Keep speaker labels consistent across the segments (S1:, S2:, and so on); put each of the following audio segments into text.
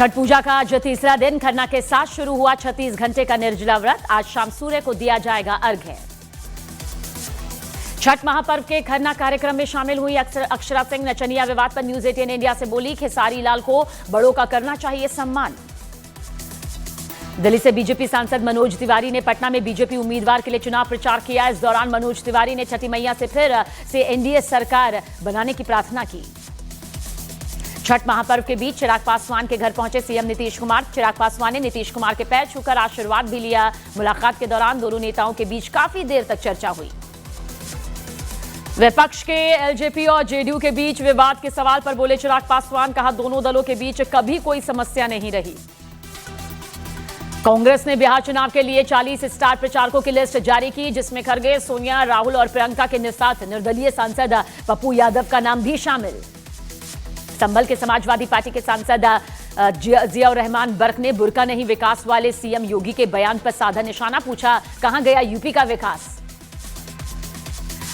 S1: छठ पूजा का आज तीसरा दिन खरना के साथ शुरू हुआ 36 घंटे का निर्जला व्रत। आज शाम सूर्य को दिया जाएगा अर्घ्य। छठ महापर्व के खरना कार्यक्रम में शामिल हुई अक्षरा सिंह नचनिया विवाद पर न्यूज 18 इंडिया से बोली, खेसारी लाल को बड़ों का करना चाहिए सम्मान। दिल्ली से बीजेपी सांसद मनोज तिवारी ने पटना में बीजेपी उम्मीदवार के लिए चुनाव प्रचार किया। इस दौरान मनोज तिवारी ने छठी मैया से फिर से एनडीए सरकार बनाने की प्रार्थना की। छठ महापर्व के बीच चिराग पासवान के घर पहुंचे सीएम नीतीश कुमार। चिराग पासवान ने नीतीश कुमार के पैर छूकर आशीर्वाद भी लिया। मुलाकात के दौरान दोनों नेताओं के बीच काफी देर तक चर्चा हुई। विपक्ष के एलजेपी और जेडीयू के बीच विवाद के सवाल पर बोले चिराग पासवान, कहा दोनों दलों के बीच कभी कोई समस्या नहीं रही। कांग्रेस ने बिहार चुनाव के लिए 40 स्टार प्रचारकों की लिस्ट जारी की, जिसमें खरगे, सोनिया, राहुल और प्रियंका के साथ निर्दलीय सांसद पप्पू यादव का नाम भी शामिल। संभल के समाजवादी पार्टी के सांसद जियाउर रहमान बर्क ने बुर्का नहीं विकास वाले सीएम योगी के बयान पर साधा निशाना, पूछा कहां गया यूपी का विकास।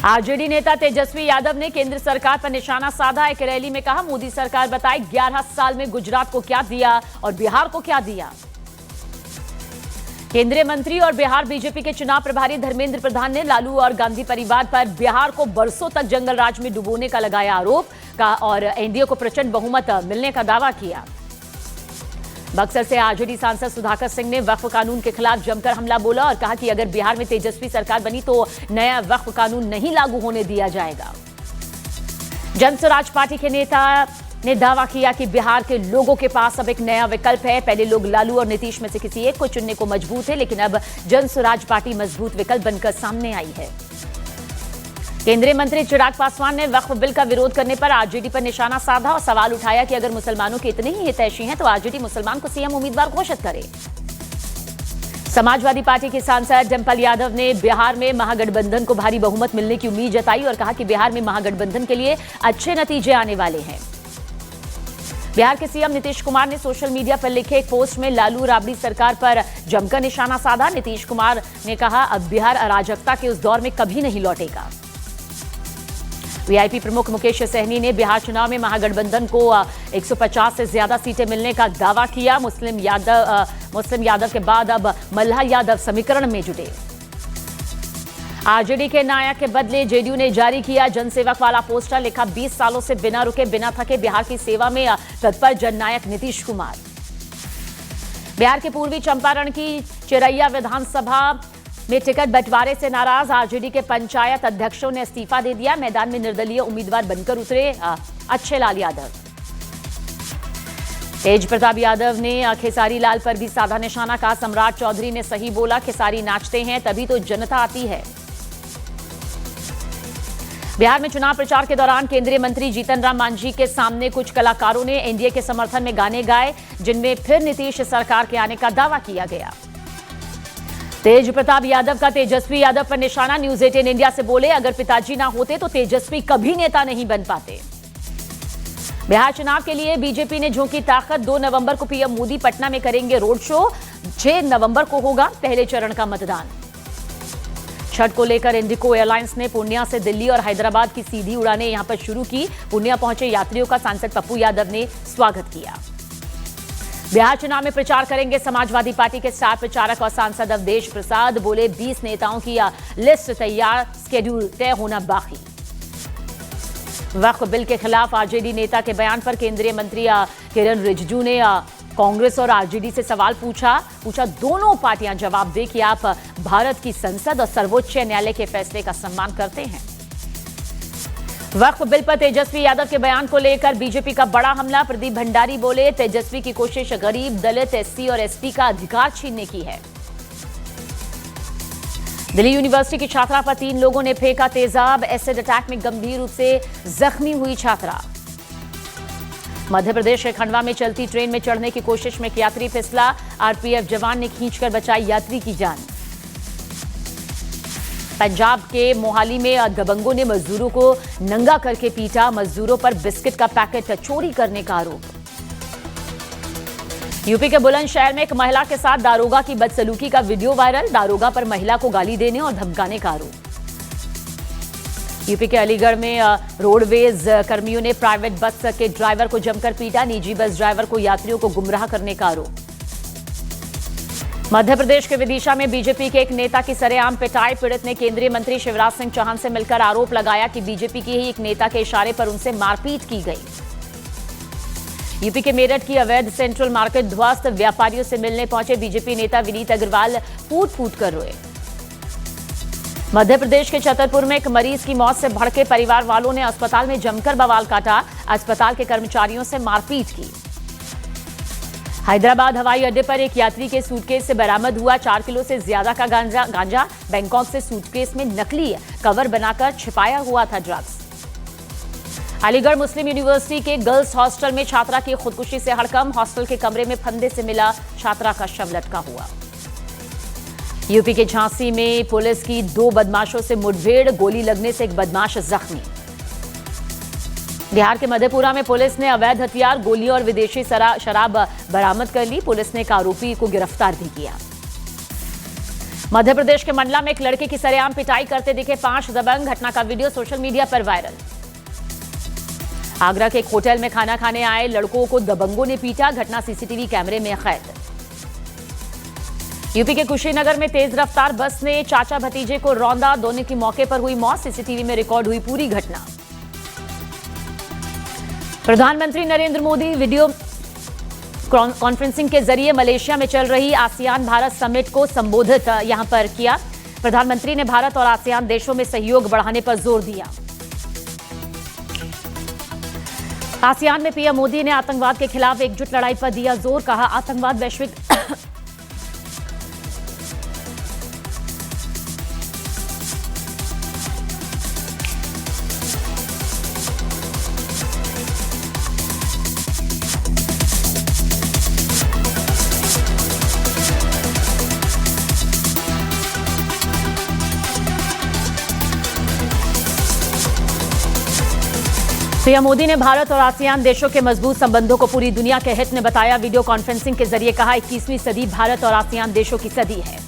S1: आरजेडी नेता तेजस्वी यादव ने केंद्र सरकार पर निशाना साधा। एक रैली में कहा, मोदी सरकार बताए 11 साल में गुजरात को क्या दिया और बिहार को क्या दिया। केंद्रीय मंत्री और बिहार बीजेपी के चुनाव प्रभारी धर्मेंद्र प्रधान ने लालू और गांधी परिवार पर बिहार को बरसों तक जंगल राज में डुबोने का लगाया आरोप का और एनडीए को प्रचंड बहुमत मिलने का दावा किया। बक्सर से आरजेडी सांसद सुधाकर सिंह ने वक्फ कानून के खिलाफ जमकर हमला बोला और कहा कि अगर बिहार में तेजस्वी सरकार बनी तो नया वक्फ कानून नहीं लागू होने दिया जाएगा। जन स्वराज पार्टी के नेता ने दावा किया कि बिहार के लोगों के पास अब एक नया विकल्प है। पहले लोग लालू और नीतीश में से किसी एक को चुनने को मजबूर थे, लेकिन अब जन स्वराज पार्टी मजबूत विकल्प बनकर सामने आई है। केंद्रीय मंत्री चिराग पासवान ने वक्फ बिल का विरोध करने पर आरजेडी पर निशाना साधा और सवाल उठाया कि अगर मुसलमानों के इतने ही हितैषी हैं तो आरजेडी मुसलमान को सीएम उम्मीदवार घोषित करे। समाजवादी पार्टी के सांसद डिंपल यादव ने बिहार में महागठबंधन को भारी बहुमत मिलने की उम्मीद जताई और कहा कि बिहार में महागठबंधन के लिए अच्छे नतीजे आने वाले हैं। बिहार के सीएम नीतीश कुमार ने सोशल मीडिया पर लिखे एक पोस्ट में लालू राबड़ी सरकार पर जमकर निशाना साधा। नीतीश कुमार ने कहा, अब बिहार अराजकता के उस दौर में कभी नहीं लौटेगा। वीआईपी प्रमुख मुकेश सहनी ने बिहार चुनाव में महागठबंधन को 150 से ज्यादा सीटें मिलने का दावा किया। मुस्लिम यादव के बाद अब मल्हा यादव समीकरण में जुटे। आरजेडी के नायक के बदले जेडीयू ने जारी किया जनसेवक वाला पोस्टर, लिखा 20 सालों से बिना रुके बिना थके बिहार की सेवा में तत्पर जननायक नीतीश कुमार। बिहार के पूर्वी चंपारण की चिरैया विधानसभा में टिकट बंटवारे से नाराज आरजेडी के पंचायत अध्यक्षों ने इस्तीफा दे दिया। मैदान में निर्दलीय उम्मीदवार बनकर उतरे अच्छे लाल यादव। तेज प्रताप यादव ने खेसारी लाल पर भी साधा निशाना, कहा सम्राट चौधरी ने सही बोला, खेसारी नाचते हैं तभी तो जनता आती है। बिहार में चुनाव प्रचार के दौरान केंद्रीय मंत्री जीतन राम मांझी के सामने कुछ कलाकारों ने एनडीए के समर्थन में गाने गाए, जिनमें फिर नीतीश सरकार के आने का दावा किया गया। तेज प्रताप यादव का तेजस्वी यादव पर निशाना, न्यूज 18 इंडिया से बोले, अगर पिताजी ना होते तो तेजस्वी कभी नेता नहीं बन पाते। बिहार चुनाव के लिए बीजेपी ने झोंकी ताकत। 2 नवंबर को पीएम मोदी पटना में करेंगे रोड शो। 6 नवंबर को होगा पहले चरण का मतदान। छठ को लेकर इंडिगो एयरलाइंस ने पूर्णिया से दिल्ली और हैदराबाद की सीधी उड़ानें यहां पर शुरू की। पूर्णिया पहुंचे यात्रियों का सांसद पप्पू यादव ने स्वागत किया। बिहार चुनाव में प्रचार करेंगे समाजवादी पार्टी के स्टार प्रचारक और सांसद अवधेश प्रसाद, बोले 20 नेताओं की लिस्ट तैयार, शेड्यूल तय होना बाकी। वक्फ बिल के खिलाफ आरजेडी नेता के बयान पर केंद्रीय मंत्री किरण रिजिजू ने कांग्रेस और आरजेडी से सवाल पूछा दोनों पार्टियां जवाब दे कि आप भारत की संसद और सर्वोच्च न्यायालय के फैसले का सम्मान करते हैं। वक्फ बिल पर तेजस्वी यादव के बयान को लेकर बीजेपी का बड़ा हमला। प्रदीप भंडारी बोले, तेजस्वी की कोशिश गरीब, दलित, एससी और एसटी का अधिकार छीनने की है। दिल्ली यूनिवर्सिटी की छात्रा पर 3 लोगों ने फेंका तेजाब, एसिड अटैक में गंभीर रूप से जख्मी हुई छात्रा। मध्य प्रदेश के खंडवा में चलती ट्रेन में चढ़ने की कोशिश में एक यात्री फिसला, आरपीएफ जवान ने खींचकर बचाई यात्री की जान। पंजाब के मोहाली में दबंगों ने मजदूरों को नंगा करके पीटा, मजदूरों पर बिस्किट का पैकेट चोरी करने का आरोप। यूपी के बुलंदशहर में एक महिला के साथ दारोगा की बदसलूकी का वीडियो वायरल, दारोगा पर महिला को गाली देने और धमकाने का आरोप। यूपी के अलीगढ़ में रोडवेज कर्मियों ने प्राइवेट बस के ड्राइवर को जमकर पीटा। निजी बस ड्राइवर को यात्रियों को गुमराह करने का आरोप। मध्य प्रदेश के विदिशा में बीजेपी के एक नेता की सरेआम पिटाई। पीड़ित ने केंद्रीय मंत्री शिवराज सिंह चौहान से मिलकर आरोप लगाया कि बीजेपी के ही एक नेता के इशारे पर उनसे मारपीट की गई। यूपी के मेरठ की अवैध सेंट्रल मार्केट ध्वस्त। व्यापारियों से मिलने पहुंचे बीजेपी नेता विनीत अग्रवाल फूट फूट कर रोए। मध्य प्रदेश के छतरपुर में एक मरीज की मौत से भड़के परिवार वालों ने अस्पताल में जमकर बवाल काटा। अस्पताल के कर्मचारियों से मारपीट की। हैदराबाद हवाई अड्डे पर एक यात्री के सूटकेस से बरामद हुआ 4 किलो से ज्यादा का गांजा। बैंकॉक से सूटकेस में नकली कवर बनाकर छिपाया हुआ था ड्रग्स। अलीगढ़ मुस्लिम यूनिवर्सिटी के गर्ल्स हॉस्टल में छात्रा की खुदकुशी से हड़कंप। हॉस्टल के कमरे में फंदे से मिला छात्रा का शव लटका हुआ। यूपी के झांसी में पुलिस की 2 बदमाशों से मुठभेड़। गोली लगने से एक बदमाश जख्मी। बिहार के मधेपुरा में पुलिस ने अवैध हथियार, गोलियों और विदेशी शराब बरामद कर ली। पुलिस ने एक आरोपी को गिरफ्तार भी किया। मध्य प्रदेश के मंडला में एक लड़के की सरेआम पिटाई करते दिखे 5 दबंग। घटना का वीडियो सोशल मीडिया पर वायरल। आगरा के एक होटल में खाना खाने आए लड़कों को दबंगों ने पीटा। घटना सीसीटीवी कैमरे में कैद। यूपी के कुशीनगर में तेज रफ्तार बस ने चाचा भतीजे को रौंदा। दोनों की मौके पर हुई मौत। सीसीटीवी में रिकॉर्ड हुई पूरी घटना। प्रधानमंत्री नरेंद्र मोदी वीडियो कॉन्फ्रेंसिंग के जरिए मलेशिया में चल रही आसियान भारत समिट को संबोधित यहां पर किया। प्रधानमंत्री ने भारत और आसियान देशों में सहयोग बढ़ाने पर जोर दिया। आसियान में पीएम मोदी ने आतंकवाद के खिलाफ एकजुट लड़ाई पर दिया जोर। कहा आतंकवाद वैश्विक पीएम मोदी ने भारत और आसियान देशों के मजबूत संबंधों को पूरी दुनिया के हित में बताया। वीडियो कॉन्फ्रेंसिंग के जरिए कहा 21वीं सदी भारत और आसियान देशों की सदी है।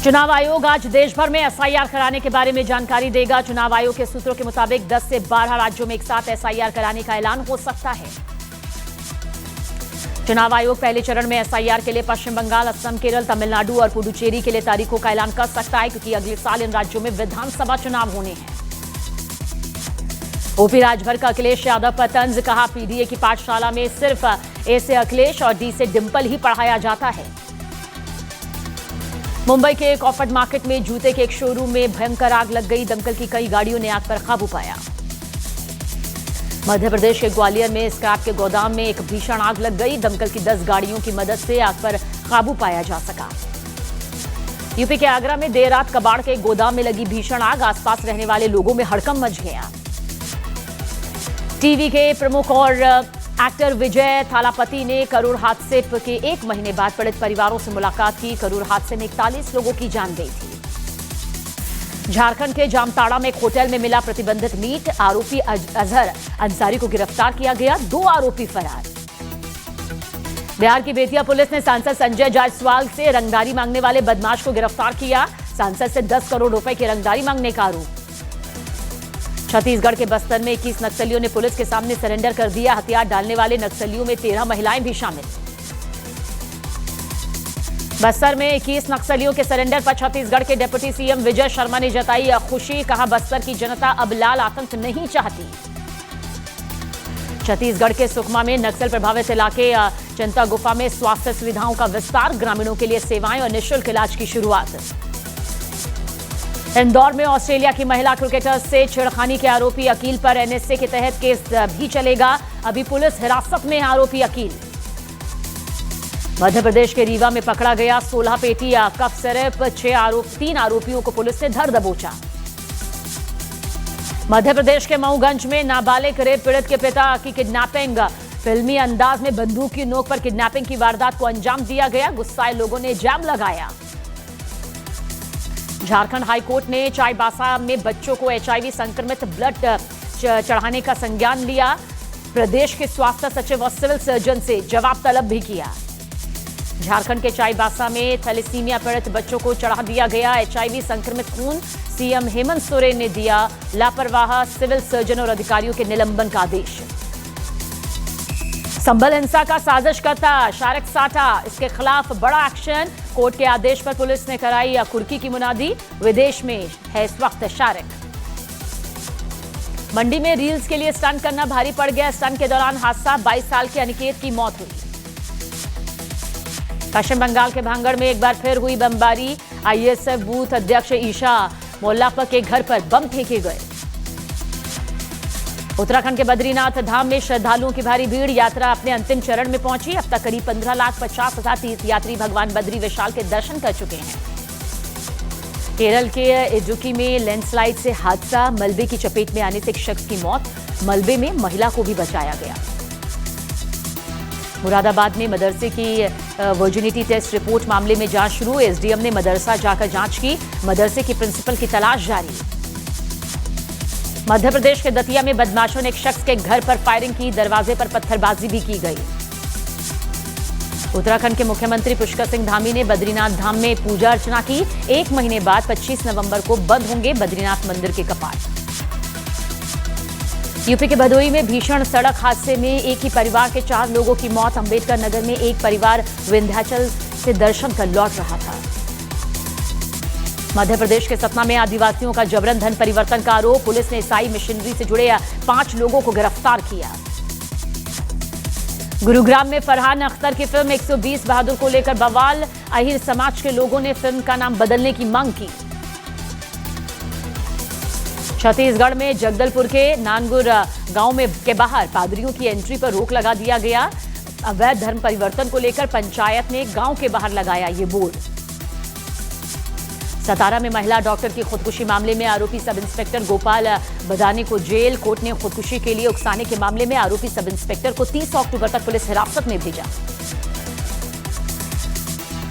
S1: चुनाव आयोग आज देश भर में एसआईआर कराने के बारे में जानकारी देगा। चुनाव आयोग के सूत्रों के मुताबिक 10 से 12 राज्यों में एक साथ एसआईआर कराने का ऐलान हो सकता है। चुनाव आयोग पहले चरण में एसआईआर के लिए पश्चिम बंगाल, असम, केरल, तमिलनाडु और पुडुचेरी के लिए तारीखों का ऐलान कर सकता है, क्योंकि अगले साल इन राज्यों में विधानसभा चुनाव होने हैं। ओपी राजभर का अखिलेश यादव पर तंज। कहा पीडीए की पाठशाला में सिर्फ ए से अखिलेश और डी से डिंपल ही पढ़ाया जाता है। मुंबई के एक ऑफर्ड मार्केट में जूते के एक शोरूम में भयंकर आग लग गई। दमकल की कई गाड़ियों ने आग पर काबू पाया। मध्य प्रदेश के ग्वालियर में स्क्रैप के गोदाम में एक भीषण आग लग गई। दमकल की 10 गाड़ियों की मदद से आग पर काबू पाया जा सका। यूपी के आगरा में देर रात कबाड़ के एक गोदाम में लगी भीषण आग। आसपास रहने वाले लोगों में हड़कंप मच गया। टीवी के प्रमुख और एक्टर विजय थालापति ने करूर हादसे के 1 महीने बाद पीड़ित परिवारों से मुलाकात की। करूर हादसे में 41 लोगों की जान गई थी। झारखंड के जामताड़ा में एक होटल में मिला प्रतिबंधित मीट। आरोपी अजहर अंसारी को गिरफ्तार किया गया। 2 आरोपी फरार। बिहार की बेतिया पुलिस ने सांसद संजय जायसवाल से रंगदारी मांगने वाले बदमाश को गिरफ्तार किया। सांसद से 10 करोड़ रुपए की रंगदारी मांगने का आरोप। छत्तीसगढ़ के बस्तर में 21 नक्सलियों ने पुलिस के सामने सरेंडर कर दिया। हथियार डालने वाले नक्सलियों में 13 महिलाएं भी शामिल। बस्तर में 21 नक्सलियों के सरेंडर पर छत्तीसगढ़ के डिप्टी सीएम विजय शर्मा ने जताई खुशी। कहा बस्तर की जनता अब लाल आतंक नहीं चाहती। छत्तीसगढ़ के सुकमा में नक्सल प्रभावित इलाके चिंता गुफा में स्वास्थ्य सुविधाओं का विस्तार। ग्रामीणों के लिए सेवाएं और निःशुल्क इलाज की शुरुआत। इंदौर में ऑस्ट्रेलिया की महिला क्रिकेटर से छेड़खानी के आरोपी अकील पर एनएसए के तहत केस भी चलेगा। अभी पुलिस हिरासत में है आरोपी अकील। मध्य प्रदेश के रीवा में पकड़ा गया 16 पेटी कफ सिरप। 3 आरोपियों को पुलिस ने धर दबोचा। मध्य प्रदेश के मऊगंज में नाबालिग रेप पीड़ित के पिता की किडनैपिंग। फिल्मी अंदाज में बंदूक की नोक पर किडनैपिंग की वारदात को अंजाम दिया गया। गुस्साए लोगों ने जाम लगाया। झारखंड हाईकोर्ट ने चाईबासा में बच्चों को एचआईवी संक्रमित ब्लड चढ़ाने का संज्ञान लिया। प्रदेश के स्वास्थ्य सचिव और सिविल सर्जन से जवाब तलब भी किया। झारखंड के चाईबासा में थैलेसीमिया पीड़ित बच्चों को चढ़ा दिया गया एचआईवी संक्रमित खून। सीएम हेमंत सोरेन ने दिया लापरवाह सिविल सर्जन और अधिकारियों के निलंबन का आदेश। संभल हिंसा का साजिशकर्ता शारिक साटा, इसके खिलाफ बड़ा एक्शन। कोर्ट के आदेश पर पुलिस ने कराई कुर्की की मुनादी। विदेश में है इस वक्त शारिक। मंडी में रील्स के लिए स्टंट करना भारी पड़ गया। स्टंट के दौरान हादसा, 22 साल के अनिकेत की मौत हुई। पश्चिम बंगाल के भांगड़ में एक बार फिर हुई बमबारी। आईएसएफ बूथ अध्यक्ष ईशा मोल्लापा के घर पर बम फेंके गए। उत्तराखंड के बद्रीनाथ धाम में श्रद्धालुओं की भारी भीड़। यात्रा अपने अंतिम चरण में पहुंची। अब तक करीब 15,50,000 तीर्थयात्री भगवान बद्री विशाल के दर्शन कर चुके हैं। केरल के इडुक्की में लैंडस्लाइड से हादसा, मलबे की चपेट में आने से एक शख्स की मौत। मलबे में महिला को भी बचाया गया। मुरादाबाद में मदरसे की वर्जिनिटी टेस्ट रिपोर्ट मामले में जांच शुरू। एसडीएम ने मदरसा जाकर जांच की। मदरसे की प्रिंसिपल की तलाश जारी। मध्य प्रदेश के दतिया में बदमाशों ने एक शख्स के घर पर फायरिंग की। दरवाजे पर पत्थरबाजी भी की गई। उत्तराखंड के मुख्यमंत्री पुष्कर सिंह धामी ने बद्रीनाथ धाम में पूजा अर्चना की। 1 महीने बाद 25 नवंबर को बंद होंगे बद्रीनाथ मंदिर के कपाट। यूपी के भदोही में भीषण सड़क हादसे में एक ही परिवार के 4 लोगों की मौत। अंबेडकर नगर में एक परिवार विंध्याचल से दर्शन कर लौट रहा था। मध्य प्रदेश के सतना में आदिवासियों का जबरन धन परिवर्तन का आरोप। पुलिस ने ईसाई मिशनरी से जुड़े 5 लोगों को गिरफ्तार किया। गुरुग्राम में फरहान अख्तर की फिल्म 120 बहादुर को लेकर बवाल। अहिर समाज के लोगों ने फिल्म का नाम बदलने की मांग की। छत्तीसगढ़ में जगदलपुर के नानगुर गांव में के बाहर पादरियों की एंट्री पर रोक लगा दिया गया। अवैध धर्म परिवर्तन को लेकर पंचायत ने गांव के बाहर लगाया ये बोर्ड। सतारा में महिला डॉक्टर की खुदकुशी मामले में आरोपी सब इंस्पेक्टर गोपाल बदाने को जेल। कोर्ट ने खुदकुशी के लिए उकसाने के मामले में आरोपी सब इंस्पेक्टर को 30 अक्टूबर तक पुलिस हिरासत में भेजा।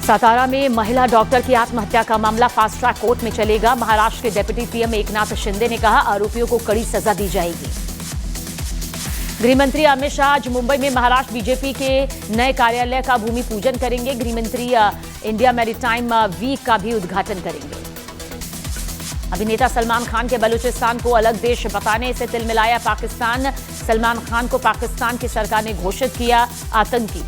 S1: सतारा में महिला डॉक्टर की आत्महत्या का मामला फास्ट ट्रैक कोर्ट में चलेगा। महाराष्ट्र के डिप्टी सीएम एकनाथ शिंदे ने कहा आरोपियों को कड़ी सजा दी जाएगी। गृहमंत्री अमित शाह आज मुंबई में महाराष्ट्र बीजेपी के नए कार्यालय का भूमि पूजन करेंगे। गृहमंत्री इंडिया मैरीटाइम वीक का भी उद्घाटन करेंगे। अभिनेता सलमान खान के बलूचिस्तान को अलग देश बताने से तिलमिलाया पाकिस्तान। सलमान खान को पाकिस्तान की सरकार ने घोषित किया आतंकी।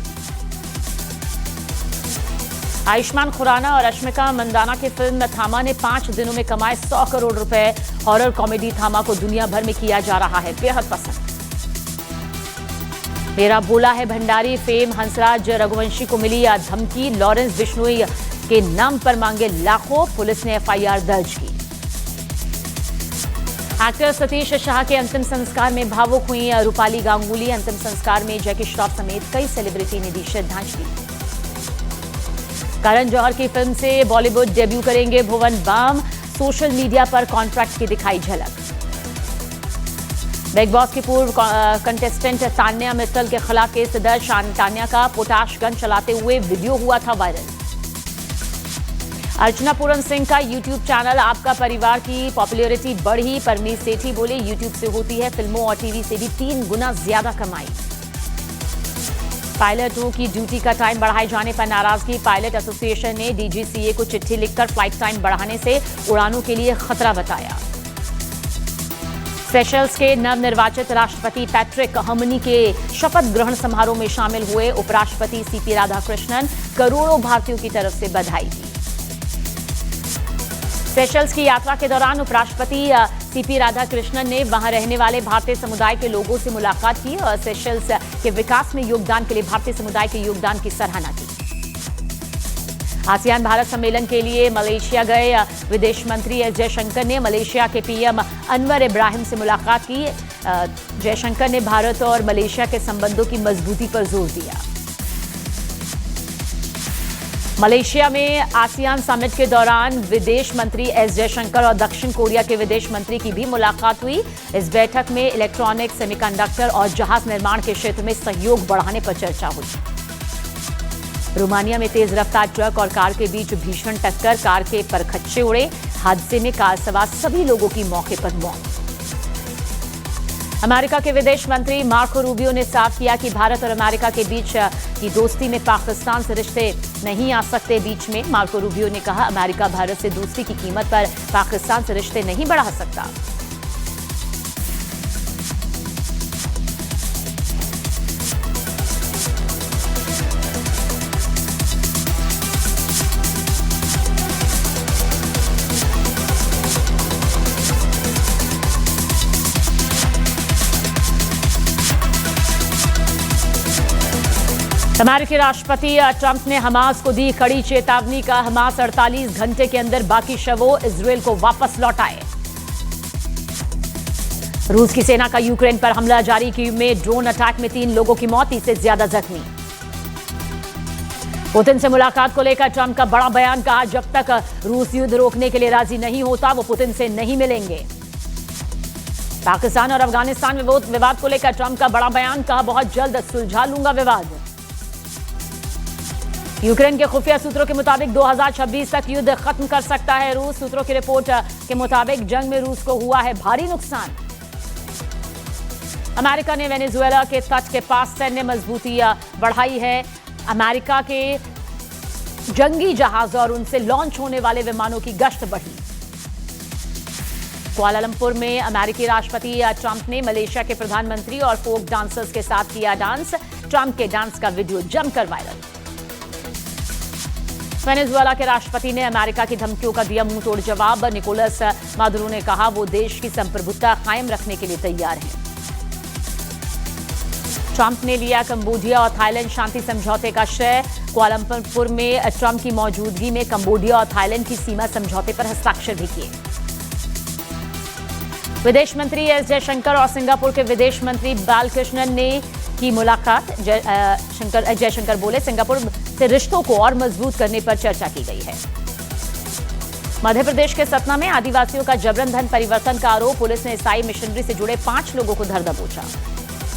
S1: आयुष्मान खुराना और रश्मिका मंदाना की फिल्म थामा ने 5 दिनों में कमाए 100 करोड़ रुपए। हॉरर कॉमेडी थामा को दुनिया भर में किया जा रहा है बेहद पसंद। मेरा बोला है भंडारी फेम हंसराज रघुवंशी को मिली धमकी। लॉरेंस बिश्नोई के नाम पर मांगे लाखों। पुलिस ने एफआईआर दर्ज की। एक्टर सतीश शाह के अंतिम संस्कार में भावुक हुई रूपाली गांगुली। अंतिम संस्कार में जैकी श्रॉफ समेत कई सेलिब्रिटी ने दी श्रद्धांजलि। करण जौहर की फिल्म से बॉलीवुड डेब्यू करेंगे भुवन बाम। सोशल मीडिया पर कॉन्ट्रैक्ट की दिखाई झलक। बिग बॉस की पूर्व कंटेस्टेंट तान्या मित्तल के खिलाफ केस दर्ज। तान्या का पोटाश गन चलाते हुए वीडियो हुआ था वायरल। अर्चना पूरन सिंह का यूट्यूब चैनल आपका परिवार की पॉपुलैरिटी बढ़ी। परमीत सेठी बोले यूट्यूब से होती है फिल्मों और टीवी से भी 3 गुना ज्यादा कमाई। पायलटों की ड्यूटी का टाइम बढ़ाए जाने पर नाराजगी। पायलट एसोसिएशन ने डीजीसीए को चिट्ठी लिखकर फ्लाइट टाइम बढ़ाने से उड़ानों के लिए खतरा बताया। सेशल्स के नवनिर्वाचित राष्ट्रपति पैट्रिक हमनी के शपथ ग्रहण समारोह में शामिल हुए उपराष्ट्रपति सीपी राधाकृष्णन। करोड़ों भारतीयों की तरफ से बधाई दी। सेशल्स की यात्रा के दौरान उपराष्ट्रपति सीपी राधाकृष्णन ने वहां रहने वाले भारतीय समुदाय के लोगों से मुलाकात की और सेशल्स के विकास में योगदान के लिए भारतीय समुदाय के योगदान की सराहना की। आसियान भारत सम्मेलन के लिए मलेशिया गए विदेश मंत्री एस जयशंकर ने मलेशिया के पीएम अनवर इब्राहिम से मुलाकात की। जयशंकर ने भारत और मलेशिया के संबंधों की मजबूती पर जोर दिया। मलेशिया में आसियान समिट के दौरान विदेश मंत्री एस जयशंकर और दक्षिण कोरिया के विदेश मंत्री की भी मुलाकात हुई। इस बैठक में इलेक्ट्रॉनिक, सेमीकंडक्टर और जहाज निर्माण के क्षेत्र में सहयोग बढ़ाने पर चर्चा हुई। रोमानिया में तेज रफ्तार ट्रक और कार के बीच भीषण टक्कर। कार के परखच्चे उड़े। हादसे में कार सवार सभी लोगों की मौके पर मौत। अमेरिका के विदेश मंत्री मार्को रूबियो ने साफ किया कि भारत और अमेरिका के बीच की दोस्ती में पाकिस्तान से रिश्ते नहीं आ सकते बीच में। मार्को रूबियो ने कहा, अमेरिका भारत से दोस्ती की कीमत पर पाकिस्तान से रिश्ते नहीं बढ़ा सकता। अमेरिकी राष्ट्रपति ट्रंप ने हमास को दी कड़ी चेतावनी का। हमास 48 घंटे के अंदर बाकी शवों इजरायल को वापस लौटाए। रूस की सेना का यूक्रेन पर हमला जारी, कीव में ड्रोन अटैक में 3 लोगों की मौत, 30 से ज्यादा जख्मी। पुतिन से मुलाकात को लेकर ट्रंप का बड़ा बयान, कहा जब तक रूस युद्ध रोकने के लिए राजी नहीं होता वो पुतिन से नहीं मिलेंगे। पाकिस्तान और अफगानिस्तान विवाद को लेकर ट्रंप का बड़ा बयान, कहा बहुत जल्द सुलझा लूंगा विवाद। यूक्रेन के खुफिया सूत्रों के मुताबिक 2026 तक युद्ध खत्म कर सकता है रूस। सूत्रों की रिपोर्ट के मुताबिक जंग में रूस को हुआ है भारी नुकसान। अमेरिका ने वेनेजुएला के तट के पास सैन्य मजबूती बढ़ाई है। अमेरिका के जंगी जहाज और उनसे लॉन्च होने वाले विमानों की गश्त बढ़ी। कुआलालंपुर में अमेरिकी राष्ट्रपति ट्रंप ने मलेशिया के प्रधानमंत्री और फोक डांसर्स के साथ किया डांस। ट्रंप के डांस का वीडियो जमकर वायरल। वेनेजुएला के राष्ट्रपति ने अमेरिका की धमकियों का दिया मुंह तोड़ जवाब। निकोलस मादुरो ने कहा वो देश की संप्रभुता कायम रखने के लिए तैयार हैं। ट्रंप ने लिया कंबोडिया और थाईलैंड शांति समझौते का श्रेय। कुआलालंपुर में ट्रंप की मौजूदगी में कंबोडिया और थाईलैंड की सीमा समझौते पर हस्ताक्षर भी किए। विदेश मंत्री एस जयशंकर और सिंगापुर के विदेश मंत्री बालकृष्णन ने की मुलाकात। जयशंकर बोले, सिंगापुर से रिश्तों को और मजबूत करने पर चर्चा की गई है। मध्य प्रदेश के सतना में आदिवासियों का जबरन धन परिवर्तन का आरोप। पुलिस ने ईसाई मिशनरी से जुड़े 5 लोगों को धर दबोचा।